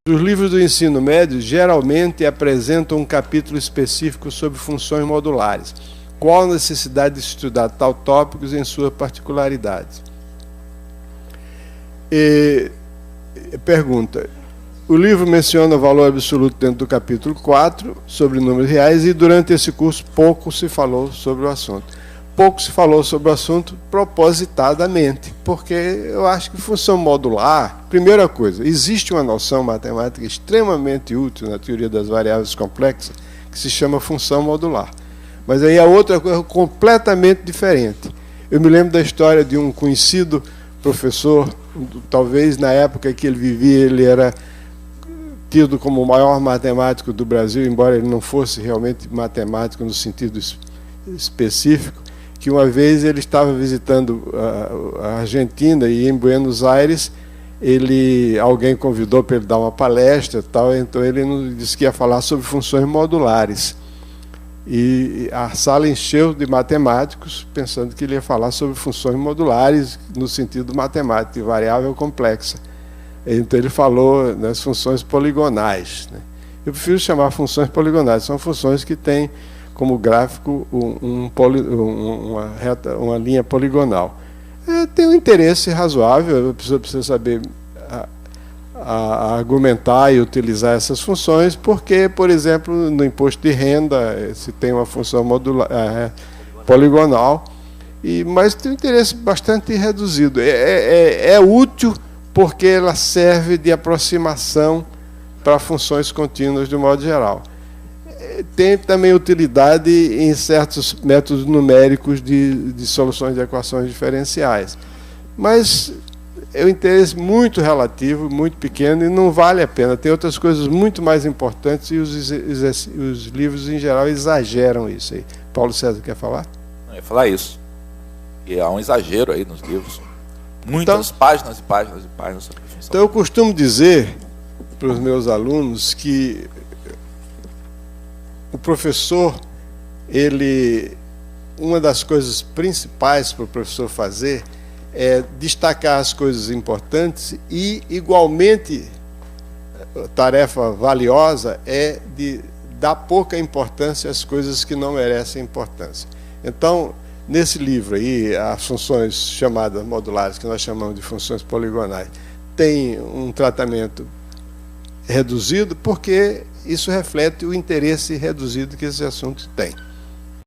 Os livros do ensino médio geralmente apresentam um capítulo específico sobre funções modulares. Qual a necessidade de estudar tal tópicos em sua particularidade? Pergunta. O livro menciona o valor absoluto dentro do capítulo 4, sobre números reais, e durante esse curso pouco se falou sobre o assunto. Pouco se falou sobre o assunto propositadamente, porque eu acho que função modular, primeira coisa, existe uma noção matemática extremamente útil na teoria das variáveis complexas, que se chama função modular. Mas aí a outra coisa completamente diferente. Eu me lembro da história de um conhecido professor, talvez na época que ele vivia, ele era tido como o maior matemático do Brasil, embora ele não fosse realmente matemático no sentido específico, que uma vez ele estava visitando a Argentina e em Buenos Aires alguém convidou para ele dar uma palestra, tal, então ele disse que ia falar sobre funções modulares. E a sala encheu de matemáticos, pensando que ele ia falar sobre funções modulares no sentido matemático, de variável complexa. Então ele falou nas funções poligonais, né? Eu prefiro chamar funções poligonais, são funções que têm como gráfico uma linha poligonal. Tem um interesse razoável, a precisa saber argumentar e utilizar essas funções, porque, por exemplo, no imposto de renda se tem uma função poligonal, mas tem um interesse bastante reduzido. É útil porque ela serve de aproximação para funções contínuas de modo geral. Tem também utilidade em certos métodos numéricos de soluções de equações diferenciais. Mas é um interesse muito relativo, muito pequeno, e não vale a pena. Tem outras coisas muito mais importantes e os livros, em geral, exageram isso aí. Paulo César, quer falar? Eu ia falar isso. E há um exagero aí nos livros. Muitas páginas e páginas e páginas sobre função. Então, eu costumo dizer para os meus alunos que o professor, uma das coisas principais para o professor fazer é destacar as coisas importantes e, igualmente, tarefa valiosa é de dar pouca importância às coisas que não merecem importância. Então, nesse livro aí, as funções chamadas modulares, que nós chamamos de funções poligonais, tem um tratamento reduzido, porque isso reflete o interesse reduzido que esse assunto tem.